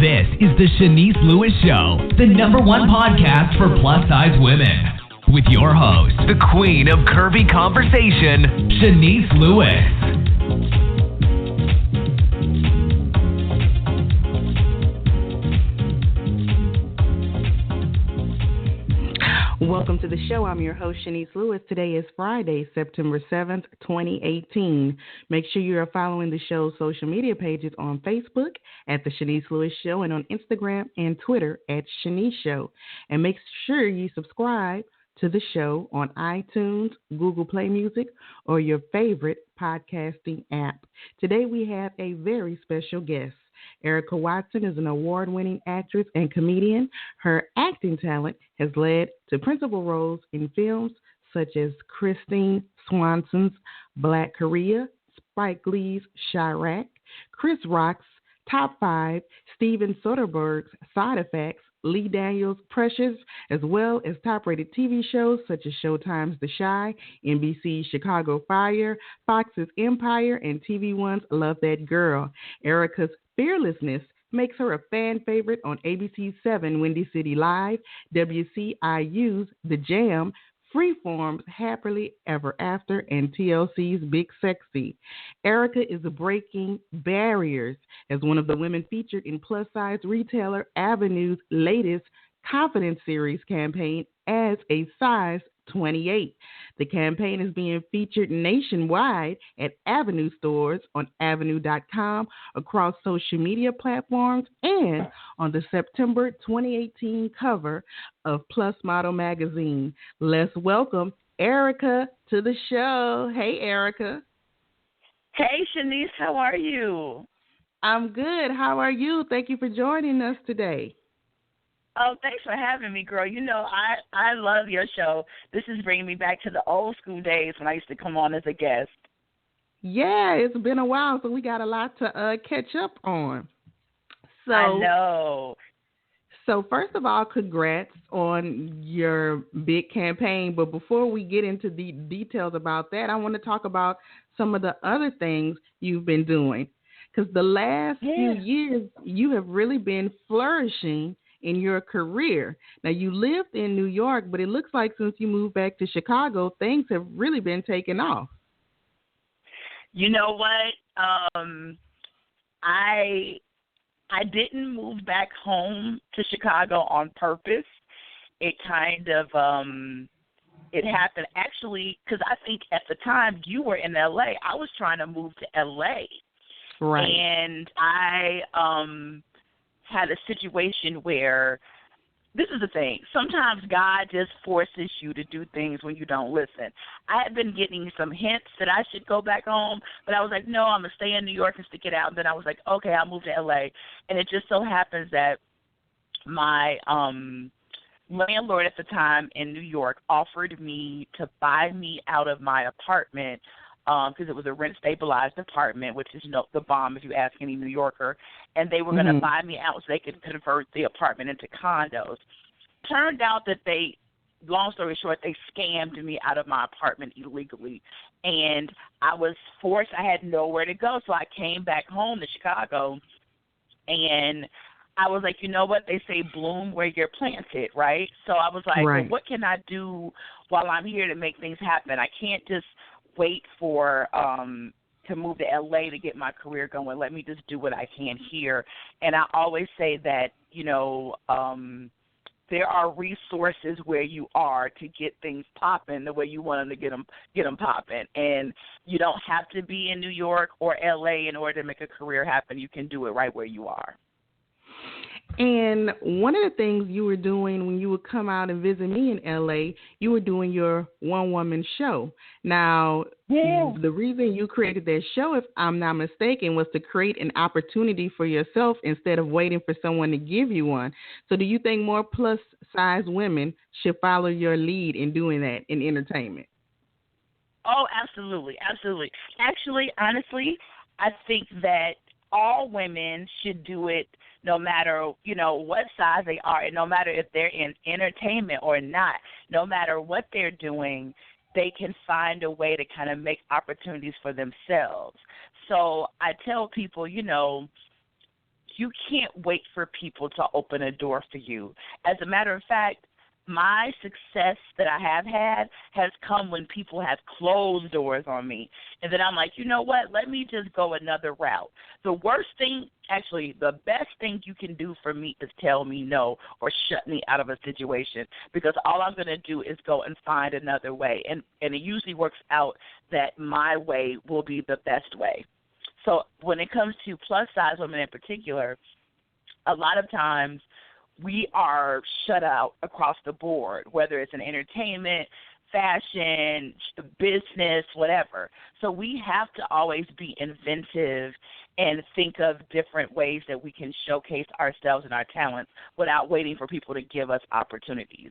This is the Shanice Lewis Show, the #1 podcast for plus-size women. With your host, the queen of curvy conversation, Shanice Lewis. Welcome to the show. I'm your host, Shanice Lewis. Today is Friday, September 7th, 2018. Make sure you are following the show's social media pages on Facebook at The Shanice Lewis Show and on Instagram and Twitter at Shanice Show. And make sure you subscribe to the show on iTunes, Google Play Music, or your favorite podcasting app. Today we have a very special guest. Erica Watson is an award-winning actress and comedian. Her acting talent has led to principal roles in films such as Christine Swanson's BlacKorea, Spike Lee's ChiRaq, Chris Rock's Top 5, Steven Soderberg's Side Effects, Lee Daniels' Precious, as well as top-rated TV shows such as Showtime's The Chi, NBC's Chicago Fire, Fox's Empire, and TV One's Love That Girl. Erica's fearlessness makes her a fan favorite on ABC's 7 Windy City Live, WCIU's The Jam, Freeform's Happily Ever After, and TLC's Big Sexy. Erica is breaking barriers as one of the women featured in plus-size retailer Avenue's latest Confidence Series campaign as a size 28. The campaign is being featured nationwide at Avenue stores, on avenue.com, across social media platforms, and on the September 2018 cover of Plus Model magazine. Let's welcome Erica to the show. Hey, Erica. Hey, Shanice, how are you? I'm good. How are you? Thank you for joining us today. Oh, thanks for having me, girl. You know, I love your show. This is bringing me back to the old school days when I used to come on as a guest. Yeah, it's been a while, so we got a lot to catch up on. So, I know. So first of all, congrats on your big campaign. But before we get into the details about that, I want to talk about some of the other things you've been doing. Because the last few years, you have really been flourishing in your career. Now, you lived in New York, but it looks like since you moved back to Chicago, things have really been taking off. You know what? I didn't move back home to Chicago on purpose. It kind of it happened actually because I think at the time you were in LA. I was trying to move to LA. Right. And I had a situation where, this is the thing, sometimes God just forces you to do things when you don't listen. I had been getting some hints that I should go back home, but I was like, no, I'm going to stay in New York and stick it out. And then I was like, okay, I'll move to L.A. And it just so happens that my landlord at the time in New York offered me to buy me out of my apartment because it was a rent-stabilized apartment, which is the bomb if you ask any New Yorker, and they were going to buy me out so they could convert the apartment into condos. Turned out that long story short, they scammed me out of my apartment illegally, and I was forced. I had nowhere to go, so I came back home to Chicago, and I was like, you know what? They say bloom where you're planted, right? So I was like, right. Well, what can I do while I'm here to make things happen? I can't just wait for to move to LA to get my career going. Let me just do what I can here. And I always say that, you know, there are resources where you are to get things popping the way you want them to get them popping. And you don't have to be in New York or LA in order to make a career happen. You can do it right where you are. And one of the things you were doing when you would come out and visit me in L.A., you were doing your one-woman show. Now, the reason you created that show, if I'm not mistaken, was to create an opportunity for yourself instead of waiting for someone to give you one. So do you think more plus-size women should follow your lead in doing that in entertainment? Oh, absolutely, absolutely. Actually, honestly, I think that all women should do it no matter, you know, what size they are, and no matter if they're in entertainment or not, no matter what they're doing, they can find a way to kind of make opportunities for themselves. So I tell people, you know, you can't wait for people to open a door for you. As a matter of fact, my success that I have had has come when people have closed doors on me. And then I'm like, you know what? Let me just go another route. The worst thing, actually, the best thing you can do for me is tell me no or shut me out of a situation, because all I'm going to do is go and find another way. And it usually works out that my way will be the best way. So when it comes to plus-size women in particular, a lot of times we are shut out across the board, whether it's in entertainment, fashion, business, whatever. So we have to always be inventive and think of different ways that we can showcase ourselves and our talents without waiting for people to give us opportunities.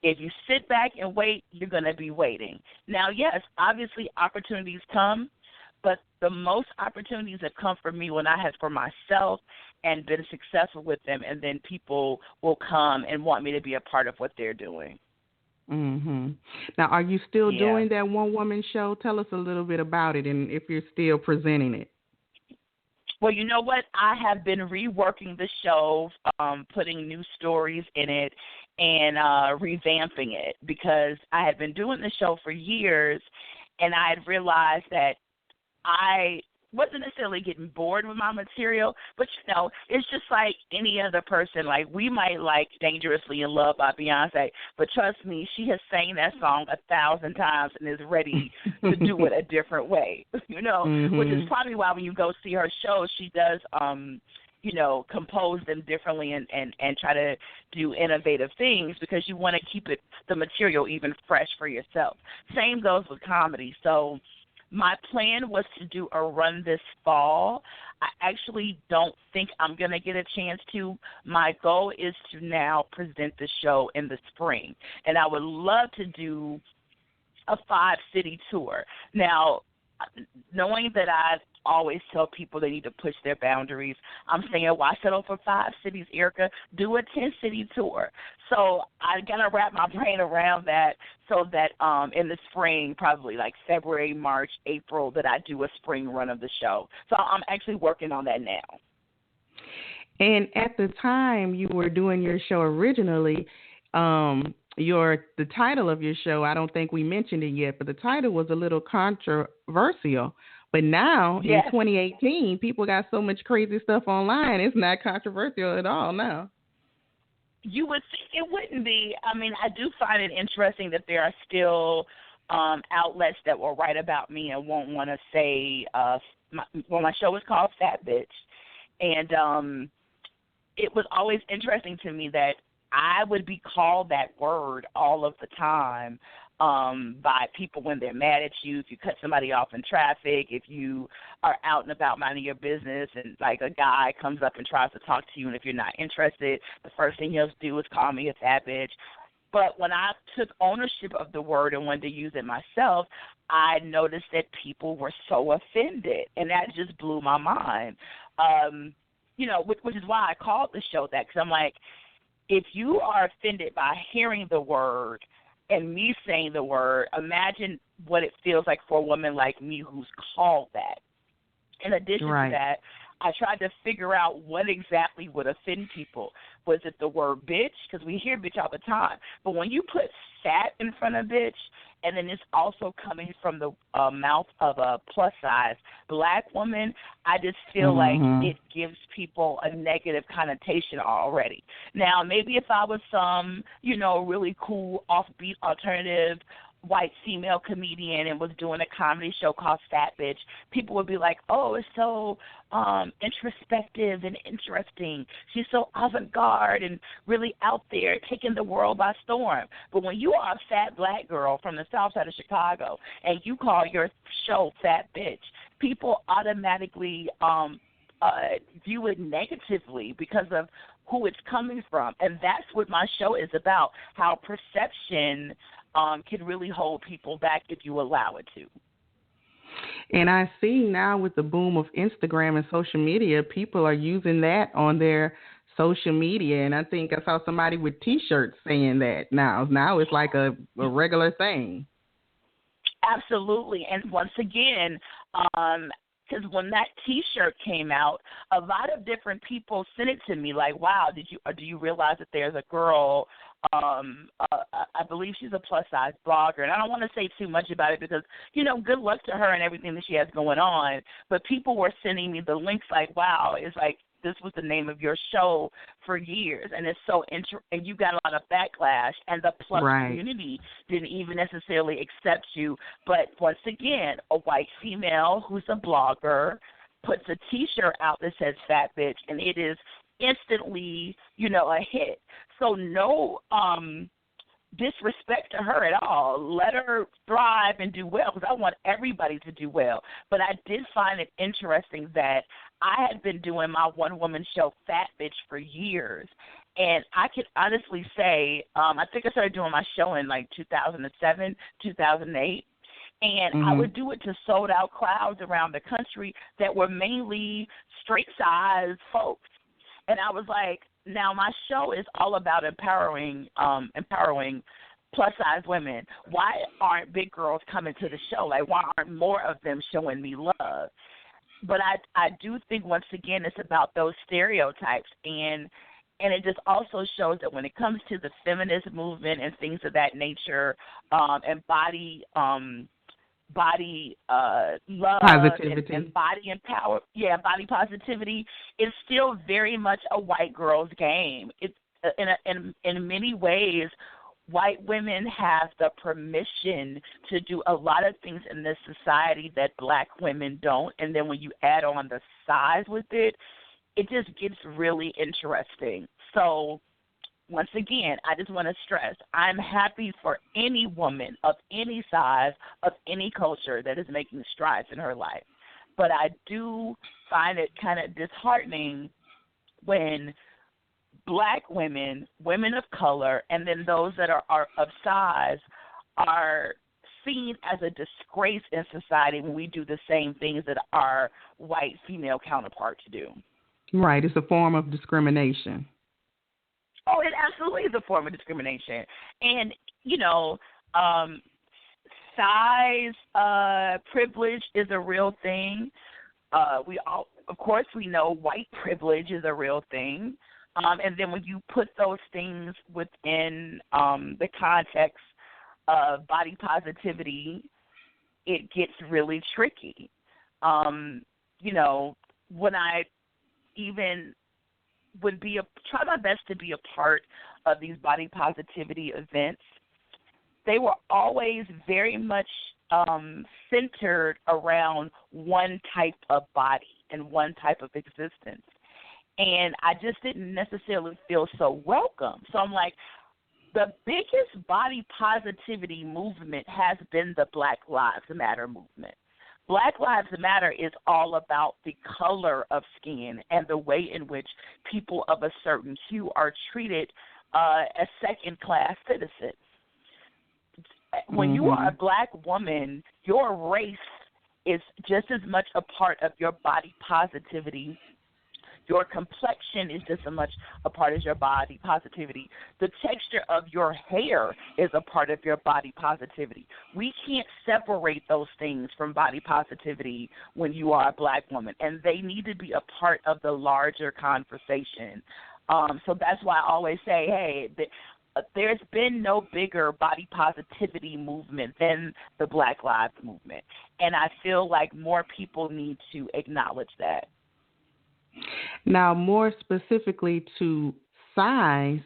If you sit back and wait, you're going to be waiting. Now, yes, obviously opportunities come, but the most opportunities have come for me when I have for myself and been successful with them, and then people will come and want me to be a part of what they're doing. Mm-hmm. Now, are you still doing that one-woman show? Tell us a little bit about it and if you're still presenting it. Well, you know what? I have been reworking the show, putting new stories in it and revamping it, because I had been doing the show for years, and I had realized that I wasn't necessarily getting bored with my material, but, you know, it's just like any other person. Like, we might like Dangerously in Love by Beyonce, but trust me, she has sang that song 1,000 times and is ready to do it a different way, you know, which is probably why when you go see her show, she does, you know, compose them differently and try to do innovative things, because you want to keep the material even fresh for yourself. Same goes with comedy. So my plan was to do a run this fall. I actually don't think I'm going to get a chance to. My goal is to now present the show in the spring, and I would love to do a 5-city tour. Now, knowing that I always tell people they need to push their boundaries, I'm saying, why settle for 5 cities, Erica? Do a 10-city tour. So I got to wrap my brain around that, so that in the spring, probably like February, March, April, that I do a spring run of the show. So I'm actually working on that now. And at the time you were doing your show originally, the title of your show, I don't think we mentioned it yet, but the title was a little controversial. But now, in 2018, people got so much crazy stuff online, it's not controversial at all now. You would think it wouldn't be. I mean, I do find it interesting that there are still outlets that will write about me and won't want to say, my show is called Fat Bitch. And it was always interesting to me that I would be called that word all of the time by people when they're mad at you, if you cut somebody off in traffic, if you are out and about minding your business and, like, a guy comes up and tries to talk to you, and if you're not interested, the first thing he'll do is call me a fat bitch. But when I took ownership of the word and wanted to use it myself, I noticed that people were so offended, and that just blew my mind. You know, which is why I called the show that, because I'm like, if you are offended by hearing the word and me saying the word, imagine what it feels like for a woman like me who's called that. In addition to that, I tried to figure out what exactly would offend people. Was it the word bitch? Because we hear bitch all the time. But when you put fat in front of bitch, and then it's also coming from the mouth of a plus-size Black woman, I just feel like it gives people a negative connotation already. Now, maybe if I was some, you know, really cool, offbeat, alternative white female comedian and was doing a comedy show called Fat Bitch, people would be like, oh, it's so introspective and interesting. She's so avant-garde and really out there taking the world by storm. But when you are a fat Black girl from the south side of Chicago and you call your show Fat Bitch, people automatically view it negatively because of who it's coming from. And that's what my show is about, how perception can really hold people back if you allow it to. And I see now with the boom of Instagram and social media, people are using that on their social media. And I think I saw somebody with T-shirts saying that now. Now it's like a regular thing. Absolutely. And once again, because when that T-shirt came out, a lot of different people sent it to me like, wow, do you realize that there's a girl, I believe she's a plus-size blogger, and I don't want to say too much about it because, good luck to her and everything that she has going on, but people were sending me the links like, wow, it's like, this was the name of your show for years, and it's so and you got a lot of backlash, and the plus community didn't even necessarily accept you. But once again, a white female who's a blogger puts a T-shirt out that says "Fat Bitch," and it is instantly, a hit. So no disrespect to her at all. Let her thrive and do well, because I want everybody to do well. But I did find it interesting that I had been doing my one-woman show, Fat Bitch, for years. And I can honestly say, I think I started doing my show in like 2007, 2008. And I would do it to sold-out crowds around the country that were mainly straight-sized folks. And I was like, now my show is all about empowering plus-size women. Why aren't big girls coming to the show? Like, why aren't more of them showing me love? But I do think, once again, it's about those stereotypes. And it just also shows that when it comes to the feminist movement and things of that nature, and body love and body body positivity, is still very much a white girl's game. It's in many ways, white women have the permission to do a lot of things in this society that black women don't, and then when you add on the size with it, it just gets really interesting. So once again, I just want to stress, I'm happy for any woman of any size, of any culture that is making strides in her life. But I do find it kind of disheartening when black women, women of color, and then those that are of size are seen as a disgrace in society when we do the same things that our white female counterparts do. Right. It's a form of discrimination. Oh, it absolutely is a form of discrimination. And, size privilege is a real thing. Of course, we know white privilege is a real thing. And then when you put those things within the context of body positivity, it gets really tricky. When I even would try my best to be a part of these body positivity events, they were always very much centered around one type of body and one type of existence. And I just didn't necessarily feel so welcome. So I'm like, the biggest body positivity movement has been the Black Lives Matter movement. Black Lives Matter is all about the color of skin and the way in which people of a certain hue are treated as second-class citizens. When you are a black woman, your race is just as much a part of your body positivity. Your complexion is just as much a part as your body positivity. The texture of your hair is a part of your body positivity. We can't separate those things from body positivity when you are a black woman, and they need to be a part of the larger conversation. So that's why I always say, hey, there's been no bigger body positivity movement than the Black Lives Movement, and I feel like more people need to acknowledge that. Now, more specifically to size,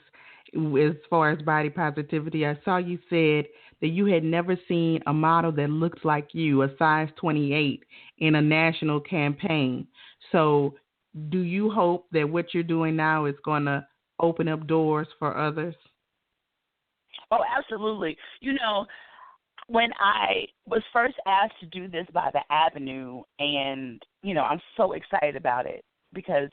as far as body positivity, I saw you said that you had never seen a model that looks like you, a size 28, in a national campaign. So do you hope that what you're doing now is going to open up doors for others? Oh, absolutely. When I was first asked to do this by The Avenue, and, I'm so excited about it, because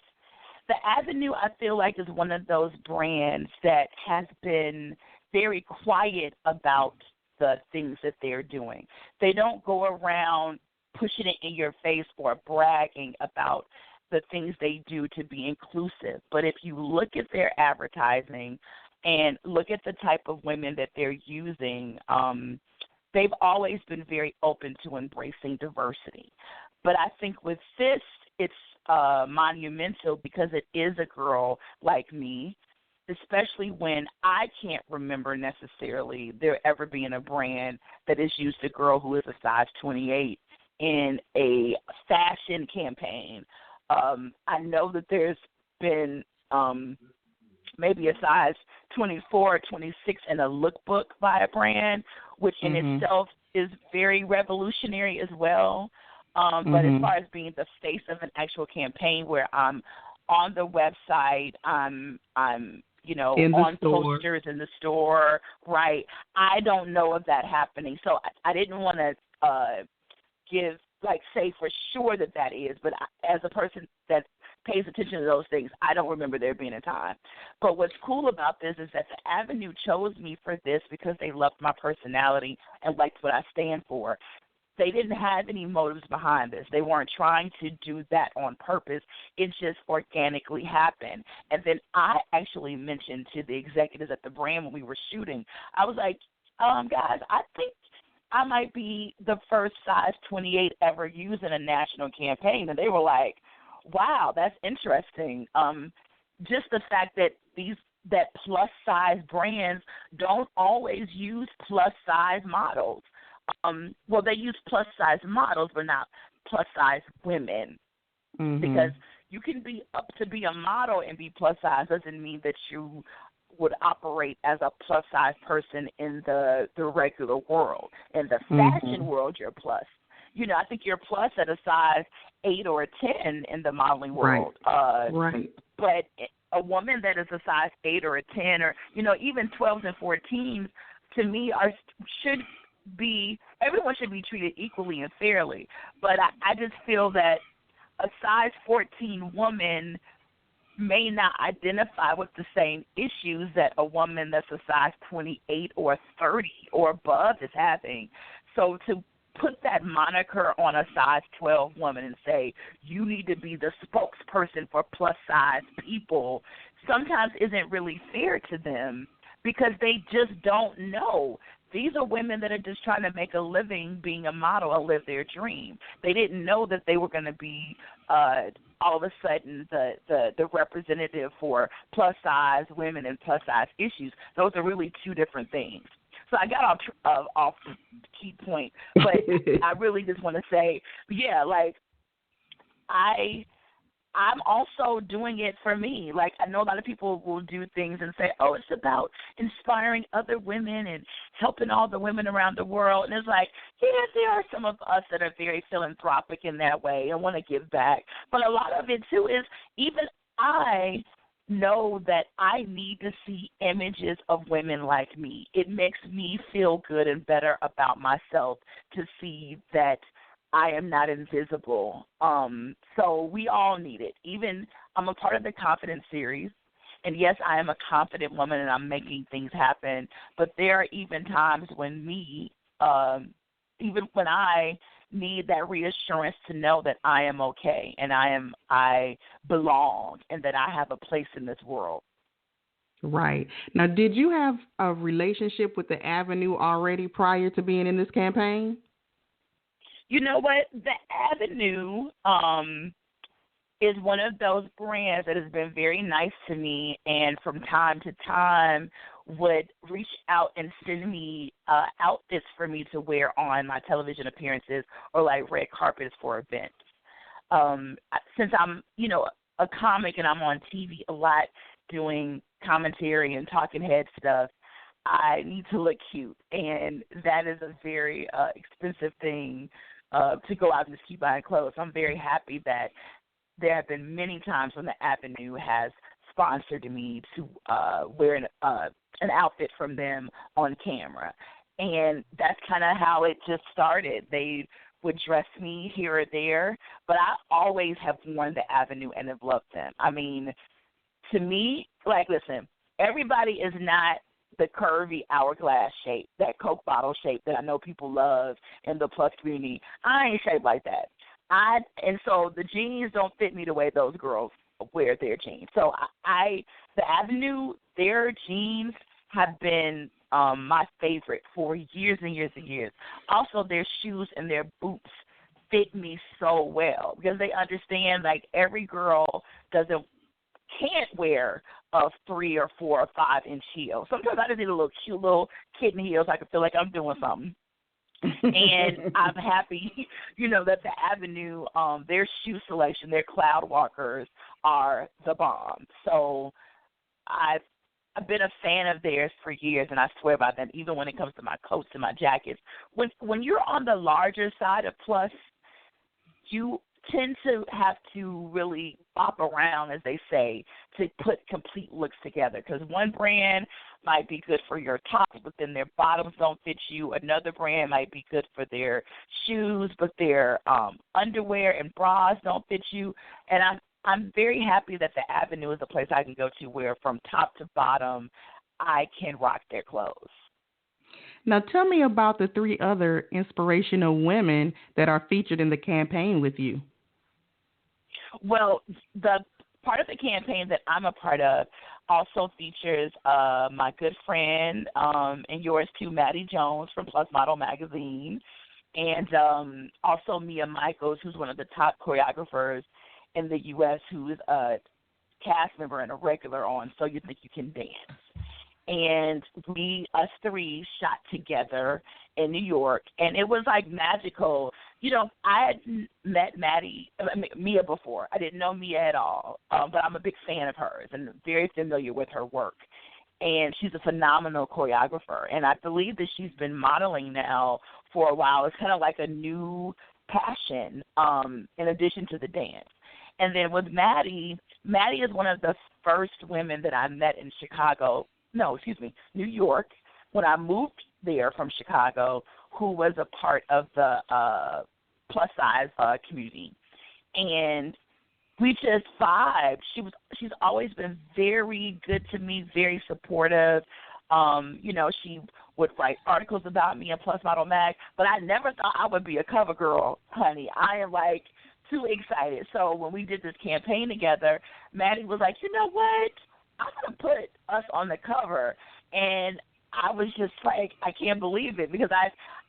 The Avenue, I feel like, is one of those brands that has been very quiet about the things that they're doing. They don't go around pushing it in your face or bragging about the things they do to be inclusive. But if you look at their advertising and look at the type of women that they're using, they've always been very open to embracing diversity. But I think with this, it's monumental because it is a girl like me, especially when I can't remember necessarily there ever being a brand that has used a girl who is a size 28 in a fashion campaign. I know that there's been maybe a size 24 or 26 in a lookbook by a brand, which in itself is very revolutionary as well. But as far as being the face of an actual campaign where I'm on the website, I'm on posters in the store, right? I don't know of that happening. So I didn't want to say for sure that is, but as a person that pays attention to those things, I don't remember there being a time. But what's cool about this is that the Avenue chose me for this because they loved my personality and liked what I stand for. They didn't have any motives behind this. They weren't trying to do that on purpose. It just organically happened. And then I actually mentioned to the executives at the brand when we were shooting, I was like, guys, I think I might be the first size 28 ever used in a national campaign. And they were like, wow, that's interesting. Just the fact that that plus size brands don't always use plus size models. Well, they use plus size models, but not plus size women. Because you can be up to be a model and be plus size doesn't mean that you would operate as a plus size person in the regular world. In the fashion world, you're plus. I think you're plus at a size 8 or a 10 in the modeling world. Right. But a woman that is a size 8 or a 10 or, even 12s and 14s, to me, everyone should be treated equally and fairly. But I just feel that a size 14 woman may not identify with the same issues that a woman that's a size 28 or 30 or above is having. So to put that moniker on a size 12 woman and say, you need to be the spokesperson for plus size people, sometimes isn't really fair to them because they just don't know. These are women that are just trying to make a living being a model or live their dream. They didn't know that they were going to be all of a sudden the representative for plus size women and plus size issues. Those are really two different things. So I got off the key point, but I really just want to say, I'm also doing it for me. Like, I know a lot of people will do things and say, oh, it's about inspiring other women and helping all the women around the world. And it's like, yeah, there are some of us that are very philanthropic in that way and want to give back. But a lot of it, too, is even I know that I need to see images of women like me. It makes me feel good and better about myself to see that I am not invisible. So we all need it. Even I'm a part of the Confidence series, and yes, I am a confident woman and I'm making things happen, but there are even times when even when I need that reassurance to know that I am okay and I belong and that I have a place in this world. Right. Now, did you have a relationship with the Avenue already prior to being in this campaign? You know what? The Avenue is one of those brands that has been very nice to me, and from time to time would reach out and send me outfits for me to wear on my television appearances or like red carpets for events. Since I'm, a comic and I'm on TV a lot doing commentary and talking head stuff, I need to look cute, and that is a very expensive thing to go out and just keep buying clothes. I'm very happy that there have been many times when the Avenue has sponsored me to wear an outfit from them on camera. And that's kind of how it just started. They would dress me here or there, but I always have worn the Avenue and have loved them. I mean, to me, listen, everybody is not the curvy hourglass shape, that Coke bottle shape that I know people love in the plus community. I ain't shaped like that. And so the jeans don't fit me the way those girls wear their jeans. So the Avenue, their jeans have been my favorite for years and years and years. Also, their shoes and their boots fit me so well because they understand like every girl can't wear a 3 or 4 or 5 inch heel. Sometimes I just need a little cute little kitten heel so I can feel like I'm doing something. And I'm happy, that the Avenue, their shoe selection, their Cloud Walkers are the bomb. So I've been a fan of theirs for years, and I swear by that, even when it comes to my coats and my jackets. When you're on the larger side of plus, you tend to have to really bop around, as they say, to put complete looks together. Because one brand might be good for your tops, but then their bottoms don't fit you. Another brand might be good for their shoes, but their underwear and bras don't fit you. And I'm very happy that the Avenue is a place I can go to where from top to bottom I can rock their clothes. Now tell me about the 3 other inspirational women that are featured in the campaign with you. Well, the part of the campaign that I'm a part of also features my good friend and yours too, Maddie Jones from Plus Model Magazine, and also Mia Michaels, who's one of the top choreographers in the U.S., who is a cast member and a regular on So You Think You Can Dance. And us 3 shot together in New York, and it was like magical. I had met Mia before. I didn't know Mia at all, but I'm a big fan of hers and very familiar with her work. And she's a phenomenal choreographer, and I believe that she's been modeling now for a while. It's kind of like a new passion in addition to the dance. And then with Maddie is one of the first women that I met in New York, when I moved there from Chicago, who was a part of the plus-size community. And we just vibed. She's always been very good to me, very supportive. She would write articles about me in Plus Model Mag, but I never thought I would be a cover girl, honey. I am like too excited. So when we did this campaign together, Maddie was like, you know what? I'm going to put us on the cover. And I was just like, I can't believe it because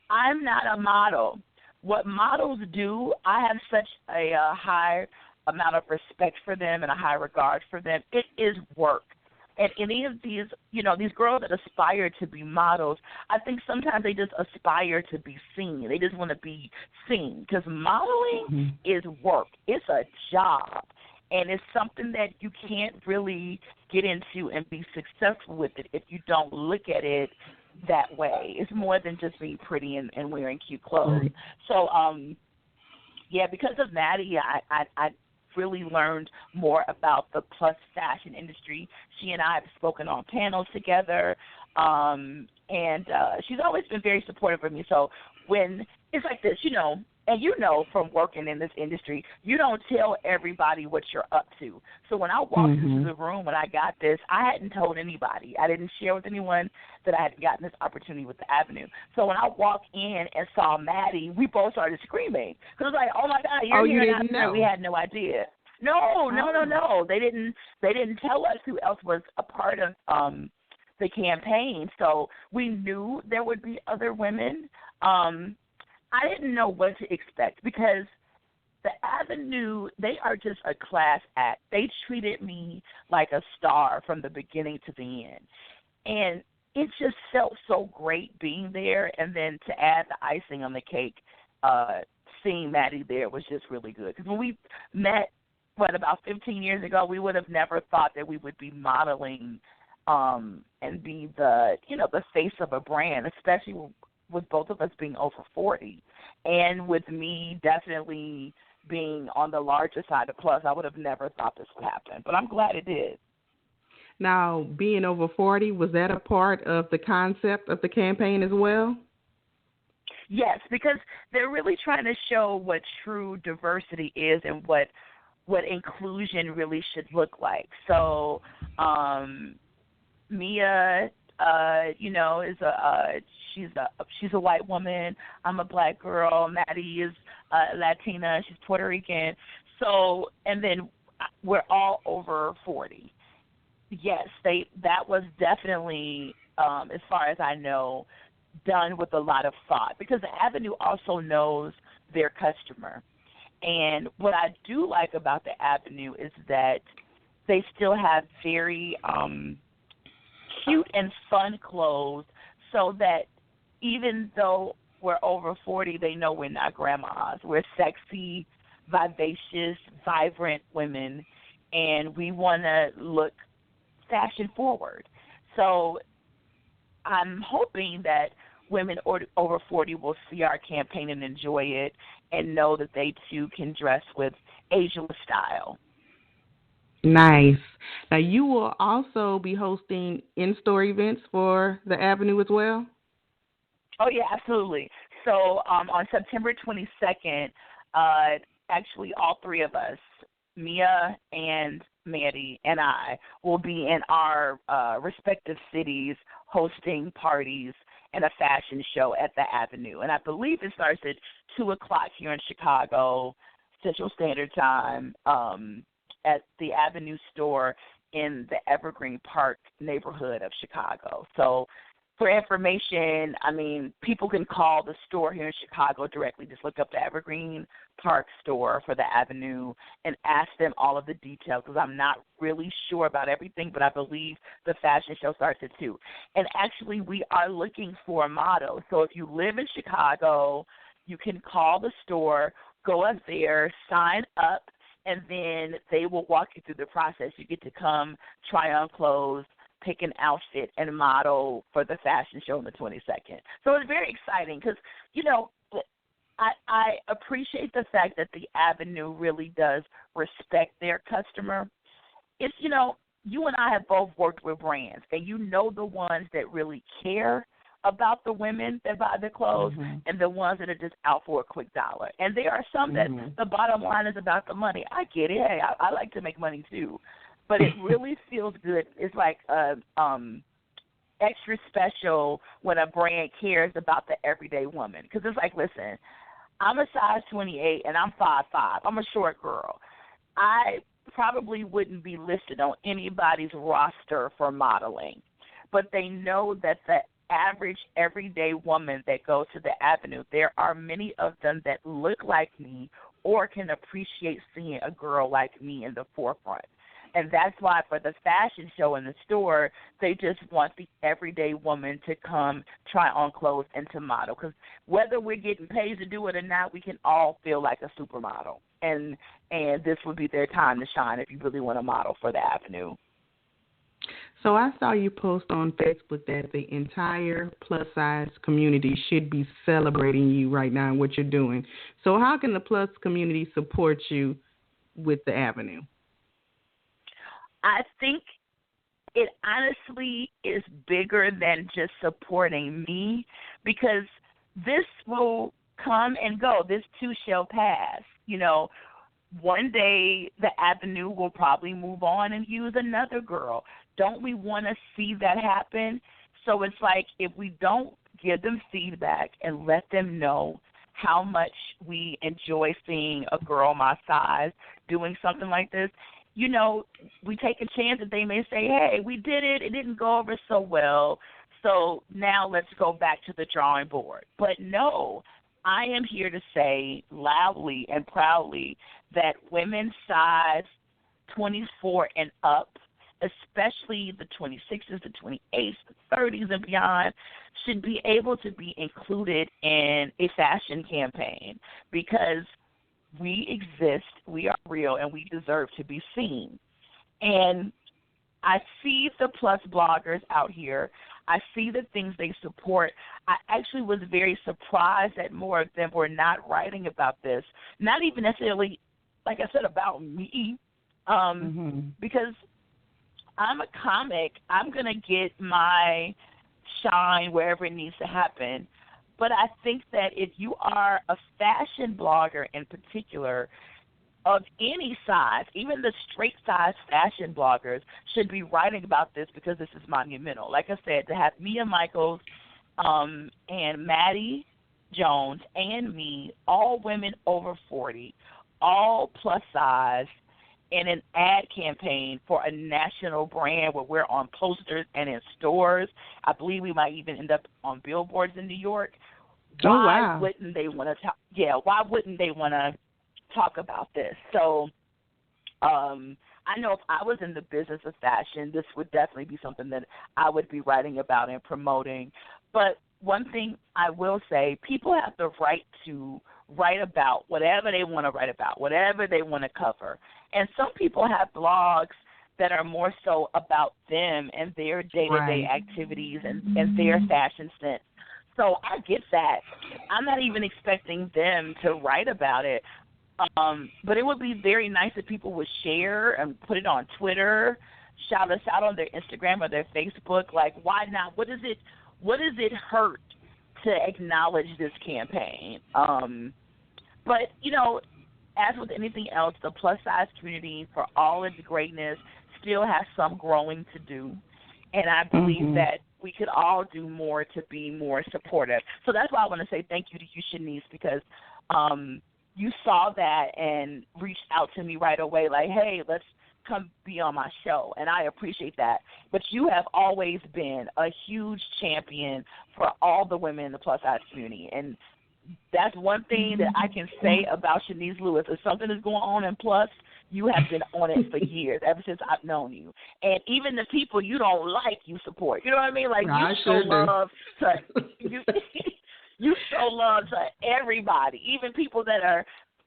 I'm not a model. What models do, I have such a high amount of respect for them and a high regard for them. It is work. And any of these, these girls that aspire to be models, I think sometimes they just aspire to be seen. They just want to be seen because modeling is work. It's a job. And it's something that you can't really get into and be successful with it if you don't look at it that way. It's more than just being pretty and wearing cute clothes. So, because of Maddie, I really learned more about the plus fashion industry. She and I have spoken on panels together, and she's always been very supportive of me. So when it's like this, and from working in this industry, you don't tell everybody what you're up to. So when I walked into the room when I got this, I hadn't told anybody. I didn't share with anyone that I had gotten this opportunity with the Avenue. So when I walked in and saw Maddie, we both started screaming. Because it was like, oh, my God, you're here. You didn't know? We had no idea. No. They didn't tell us who else was a part of the campaign. So we knew there would be other women. I didn't know what to expect because the Avenue, they are just a class act. They treated me like a star from the beginning to the end. And it just felt so great being there. And then to add the icing on the cake, seeing Maddie there was just really good. Because when we met, about 15 years ago, we would have never thought that we would be modeling and be the face of a brand, especially with both of us being over 40, and with me definitely being on the larger side of plus. I would have never thought this would happen, but I'm glad it did. Now, being over 40, was that a part of the concept of the campaign as well? Yes, because they're really trying to show what true diversity is and what inclusion really should look like. So Mia, she's a white woman. I'm a black girl. Maddie is Latina. She's Puerto Rican. So, and then we're all over 40. Yes, that was definitely, as far as I know, done with a lot of thought, because the Avenue also knows their customer. And what I do like about the Avenue is that they still have very cute and fun clothes, so that even though we're over 40, they know we're not grandmas. We're sexy, vivacious, vibrant women, and we want to look fashion forward. So I'm hoping that women over 40 will see our campaign and enjoy it and know that they, too, can dress with ageless style. Nice. Now, you will also be hosting in-store events for the Avenue as well? Oh, yeah, absolutely. So on September 22nd, actually all three of us, Mia and Maddie and I, will be in our respective cities hosting parties and a fashion show at the Avenue. And I believe it starts at 2 o'clock here in Chicago, Central Standard Time, at the Avenue store in the Evergreen Park neighborhood of Chicago. So for information, I mean, people can call the store here in Chicago directly. Just look up the Evergreen Park store for the Avenue and ask them all of the details, because I'm not really sure about everything, but I believe the fashion show starts at 2. And actually, we are looking for a model. So if you live in Chicago, you can call the store, go up there, sign up, and then they will walk you through the process. You get to come, try on clothes, pick an outfit, and model for the fashion show on the 22nd. So it's very exciting because, you know, I appreciate the fact that the Avenue really does respect their customer. It's, you know, you and I have both worked with brands, and you know the ones that really care about the women that buy their clothes and the ones that are just out for a quick dollar. And there are some that the bottom line is about the money. I get it. Hey, I like to make money too. But it really feels good. It's like extra special when a brand cares about the everyday woman. Because it's like, listen, I'm a size 28 and I'm 5'5". I'm a short girl. I probably wouldn't be listed on anybody's roster for modeling. But they know that the average everyday woman that goes to the Avenue, there are many of them that look like me or can appreciate seeing a girl like me in the forefront. And that's why for the fashion show in the store, they just want the everyday woman to come try on clothes and to model. Because whether we're getting paid to do it or not, we can all feel like a supermodel. And this would be their time to shine if you really want to model for the Avenue. So I saw you post on Facebook that the entire plus-size community should be celebrating you right now and what you're doing. So how can the plus community support you with the Avenue? I think it honestly is bigger than just supporting me, because this will come and go. This too shall pass. You know, one day the Avenue will probably move on and use another girl. Don't we want to see that happen? So it's like, if we don't give them feedback and let them know how much we enjoy seeing a girl my size doing something like this, you know, we take a chance that they may say, hey, we did it. It didn't go over so well. So now let's go back to the drawing board. But no, I am here to say loudly and proudly that women size 24 and up, especially the 26s, the 28s, the 30s and beyond, should be able to be included in a fashion campaign, because we exist, we are real, and we deserve to be seen. And I see the plus bloggers out here. I see the things they support. I actually was very surprised that more of them were not writing about this, not even necessarily, like I said, about me, because I'm a comic. I'm going to get my shine wherever it needs to happen. But I think that if you are a fashion blogger in particular, of any size, even the straight size fashion bloggers should be writing about this, because this is monumental. Like I said, to have Mia Michaels and Maddie Jones and me, all women over 40, all plus size, in an ad campaign for a national brand where we're on posters and in stores. I believe we might even end up on billboards in New York. why wouldn't they want to talk? Yeah, why wouldn't they want to talk about this? So I know if I was in the business of fashion, this would definitely be something that I would be writing about and promoting. But one thing I will say, people have the right to write about whatever they want to write about, whatever they want to cover. And some people have blogs that are more so about them and their day-to-day activities and their fashion sense. So I get that. I'm not even expecting them to write about it. But it would be very nice if people would share and put it on Twitter, shout us out on their Instagram or their Facebook. Like, why not? What does it hurt to acknowledge this campaign? But, you know, as with anything else, the plus-size community, for all its greatness, still has some growing to do. And I believe that we could all do more to be more supportive. So that's why I want to say thank you to you, Shanice, because you saw that and reached out to me right away like, hey, let's come be on my show. And I appreciate that. But you have always been a huge champion for all the women in the plus-size community. And that's one thing that I can say about Shanice Lewis. If something is going on in Plus, you have been on it for years, ever since I've known you. And even the people you don't like, you support. You know what I mean? Like, you show love to you show love to everybody, even people that are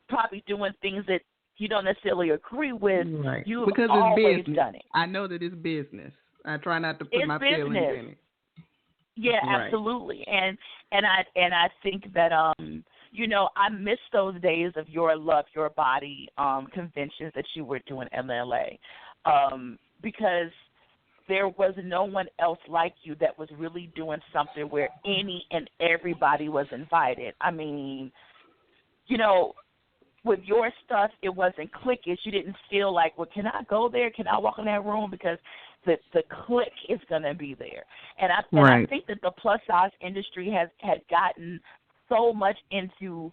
probably doing things that you don't necessarily agree with. Right. You've because always it's business. done it. I know that it's business. I try not to put my feelings in it. Yeah, absolutely. And I think that you know, I miss those days of your Love Your Body conventions that you were doing in LA, because there was no one else like you that was really doing something where any and everybody was invited. I mean, you know, with your stuff, it wasn't cliquish. You didn't feel like, well, can I go there? Can I walk in that room? Because the clique is going to be there. And I think that the plus-size industry had gotten so much into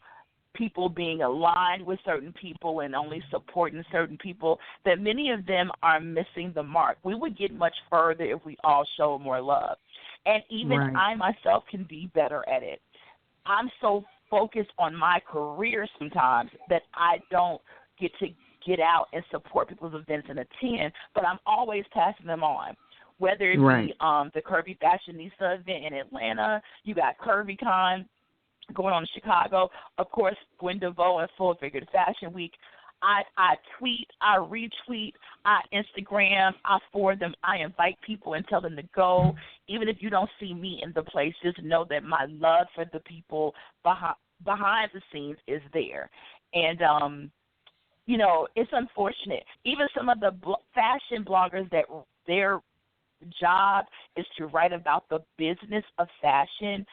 people being aligned with certain people and only supporting certain people that many of them are missing the mark. We would get much further if we all showed more love. And even I myself can be better at it. I'm so focused on my career sometimes that I don't get to get out and support people's events and attend, but I'm always passing them on. Whether it be the Curvy Fashionista event in Atlanta, you got CurvyCon going on in Chicago, of course, Gwen DeVoe and Full Figured Fashion Week. I tweet, I retweet, I Instagram, I forward them, I invite people and tell them to go. Even if you don't see me in the place, just know that my love for the people behind the scenes is there. And, you know, it's unfortunate. Even some of the fashion bloggers that their job is to write about the business of fashion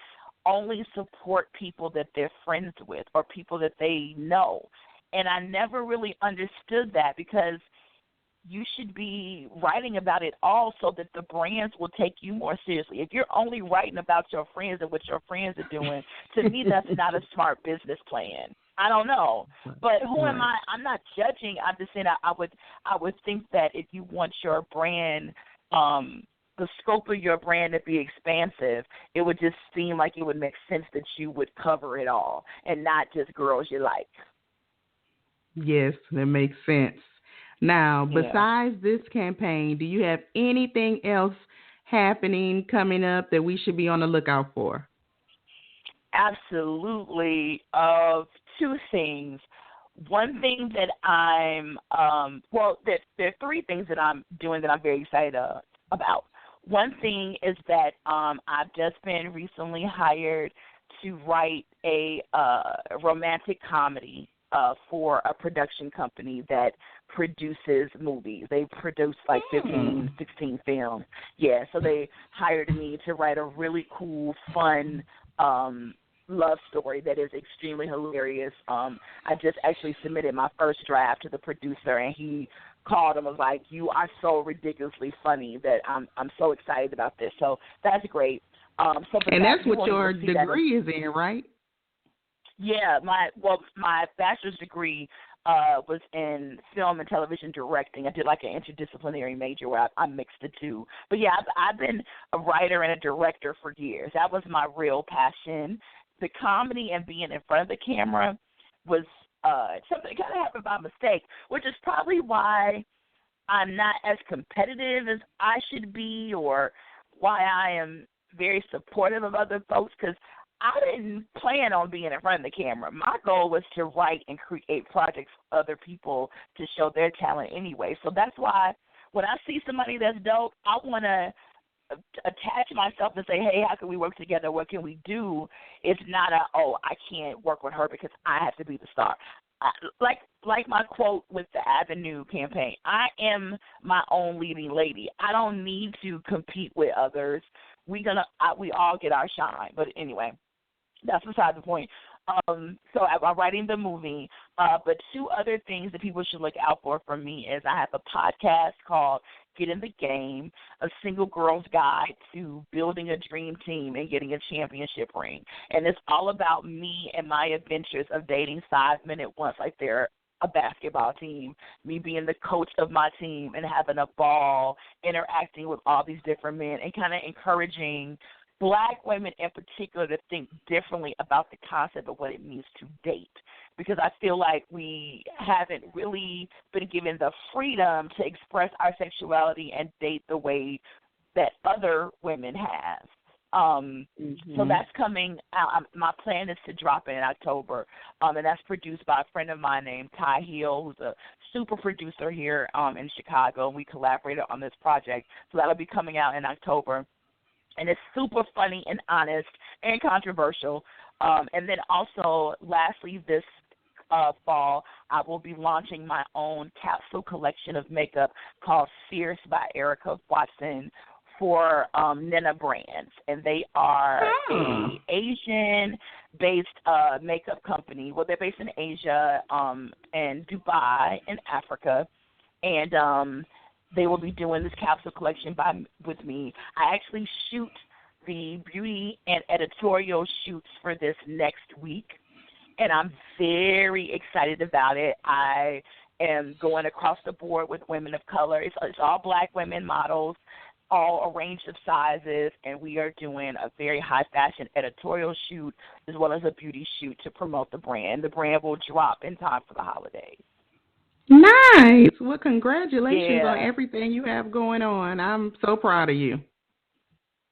only support people that they're friends with or people that they know. And I never really understood that, because you should be writing about it all so that the brands will take you more seriously. If you're only writing about your friends and what your friends are doing, to me that's not a smart business plan. I don't know. But who am I? I'm not judging. I'm just saying I would think that if you want your brand, the scope of your brand to be expansive, it would just seem like it would make sense that you would cover it all and not just girls you like. Yes, that makes sense. Now, besides this campaign, do you have anything else happening coming up that we should be on the lookout for? Absolutely. Two things. One thing that I'm, there are three things that I'm doing that I'm very excited about. One thing is that I've just been recently hired to write a romantic comedy for a production company that produces movies. They produce like 15, 16 films. Yeah, so they hired me to write a really cool, fun love story that is extremely hilarious. I just actually submitted my first draft to the producer, and he called and was like, "You are so ridiculously funny that I'm so excited about this." So that's great. And that's what your degree is in, right? Yeah, my bachelor's degree was in film and television directing. I did like an interdisciplinary major where I mixed the two. But yeah, I've been a writer and a director for years. That was my real passion. the comedy and being in front of the camera was something that kind of happened by mistake, which is probably why I'm not as competitive as I should be, or why I am very supportive of other folks, because I didn't plan on being in front of the camera. My goal was to write and create projects for other people to show their talent anyway. So that's why when I see somebody that's dope, I want to attach myself and say, hey, how can we work together? What can we do? It's not I can't work with her because I have to be the star. Like my quote with the Avenue campaign, I am my own leading lady. I don't need to compete with others. We all get our shine. But anyway, that's beside the point. So I'm writing the movie, but two other things that people should look out for from me is I have a podcast called Get in the Game, a single girl's guide to building a dream team and getting a championship ring. And it's all about me and my adventures of dating 5-minute ones like they're a basketball team, me being the coach of my team and having a ball, interacting with all these different men and kind of encouraging Black women in particular to think differently about the concept of what it means to date, because I feel like we haven't really been given the freedom to express our sexuality and date the way that other women have. So that's coming out. My plan is to drop it in October, and that's produced by a friend of mine named Ty Hill, who's a super producer here in Chicago, and we collaborated on this project. So that'll be coming out in October. And it's super funny and honest and controversial. And then also, lastly, this fall, I will be launching my own capsule collection of makeup called Fierce by Erica Watson for Nina Brands. And they are an Asian-based makeup company. Well, they're based in Asia and Dubai and Africa. And they will be doing this capsule collection with me. I actually shoot the beauty and editorial shoots for this next week, and I'm very excited about it. I am going across the board with women of color. It's all Black women models, all a range of sizes, and we are doing a very high-fashion editorial shoot as well as a beauty shoot to promote the brand. The brand will drop in time for the holidays. Nice. Well, congratulations on everything you have going on. I'm so proud of you.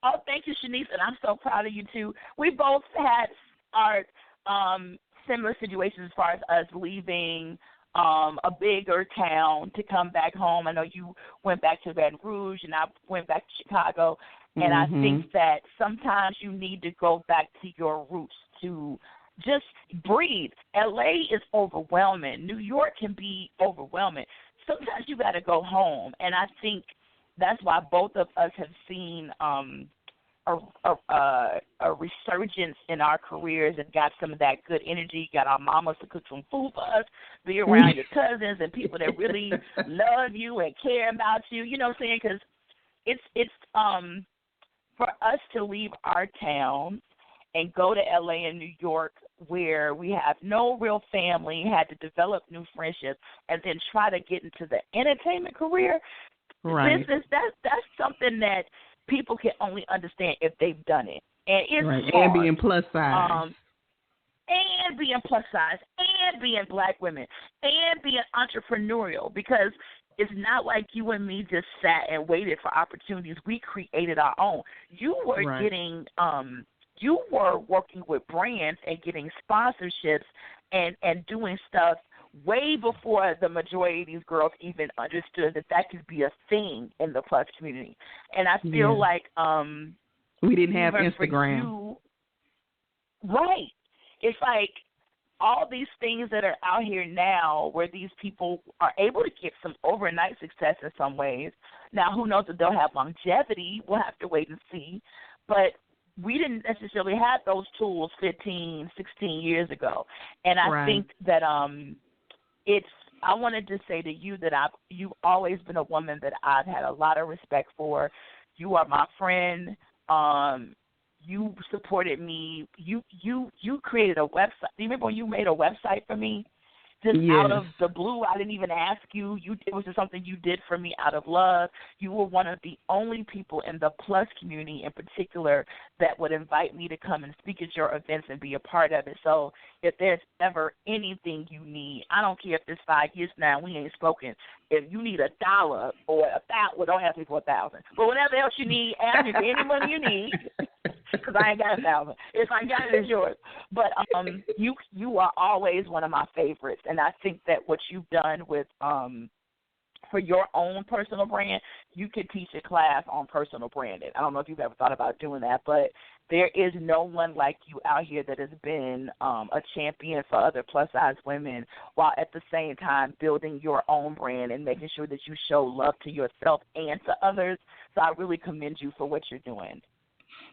Oh, thank you, Shanice, and I'm so proud of you, too. We both had our similar situations as far as us leaving a bigger town to come back home. I know you went back to Baton Rouge, and I went back to Chicago, and I think that sometimes you need to go back to your roots to just breathe. LA is overwhelming. New York can be overwhelming. Sometimes you got to go home, and I think that's why both of us have seen a resurgence in our careers and got some of that good energy. Got our mamas to cook some food for us, be around your cousins and people that really love you and care about you. You know what I'm saying? Because it's for us to leave our town and go to L.A. and New York where we have no real family, had to develop new friendships, and then try to get into the entertainment career. Right. That's something that people can only understand if they've done it. And it's hard. And being plus size. And being plus size, and being Black women, and being entrepreneurial, because it's not like you and me just sat and waited for opportunities. We created our own. You were getting you were working with brands and getting sponsorships and doing stuff way before the majority of these girls even understood that could be a thing in the plus community. And I feel like we didn't have Instagram. Right. It's like all these things that are out here now where these people are able to get some overnight success in some ways. Now, who knows if they'll have longevity? We'll have to wait and see. But we didn't necessarily have those tools 15, 16 years ago. And I think that I wanted to say to you that you've always been a woman that I've had a lot of respect for. You are my friend. You supported me. You created a website. Do you remember when you made a website for me? Just Yes. out of the blue, I didn't even ask you. It was just something you did for me out of love. You were one of the only people in the Plus community in particular that would invite me to come and speak at your events and be a part of it. So if there's ever anything you need, I don't care if it's 5 years now, we ain't spoken. If you need $1 or $1,000, well, don't ask me for $1,000. But whatever else you need, ask me for any money you need, because I ain't got $1,000. If I got it, it's yours. But you are always one of my favorites, and I think that what you've done with for your own personal brand, you could teach a class on personal branding. I don't know if you've ever thought about doing that, but there is no one like you out here that has been a champion for other plus-size women while at the same time building your own brand and making sure that you show love to yourself and to others. So I really commend you for what you're doing.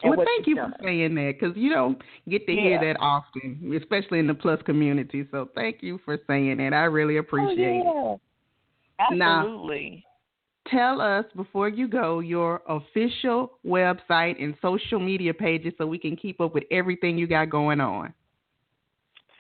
Well, thank you for saying that, because you don't get to hear that often, especially in the Plus community. So thank you for saying that. I really appreciate it. Absolutely. Now, tell us, before you go, your official website and social media pages so we can keep up with everything you got going on.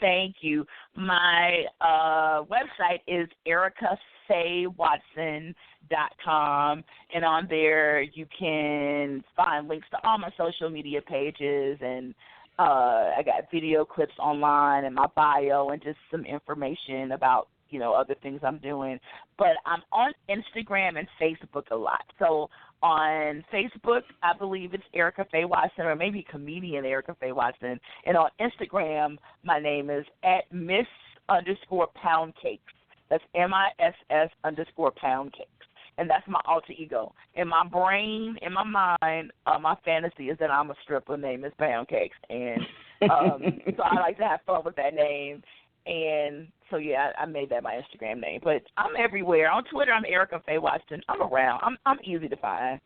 Thank you. My website is ericafaywatson.com, and on there you can find links to all my social media pages, and I got video clips online and my bio and just some information about other things I'm doing. But I'm on Instagram and Facebook a lot. So on Facebook, I believe it's Erica Faye Watson, or maybe comedian Erica Faye Watson. And on Instagram, my name is @Miss_Pound Cakes. That's MISS_Pound Cakes. And that's my alter ego. In my brain, in my mind, my fantasy is that I'm a stripper named Miss Pound Cakes. And so I like to have fun with that name. And so, yeah, I made that my Instagram name. But I'm everywhere. On Twitter, I'm Erica Faye Watson. I'm around. I'm easy to find.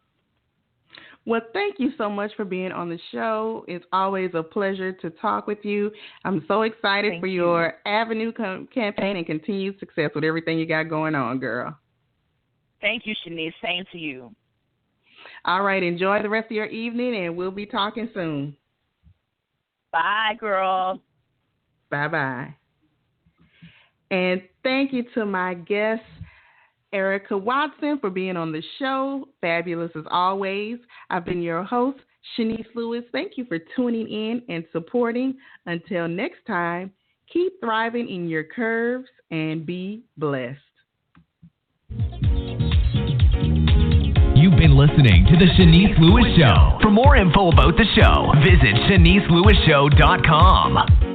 Well, thank you so much for being on the show. It's always a pleasure to talk with you. I'm so excited for your Avenue campaign and continued success with everything you got going on, girl. Thank you, Shanice. Same to you. All right. Enjoy the rest of your evening, and we'll be talking soon. Bye, girl. Bye-bye. And thank you to my guest, Erica Watson, for being on the show. Fabulous as always. I've been your host, Shanice Lewis. Thank you for tuning in and supporting. Until next time, keep thriving in your curves and be blessed. You've been listening to The Shanice Lewis Show. For more info about the show, visit ShaniceLewisShow.com.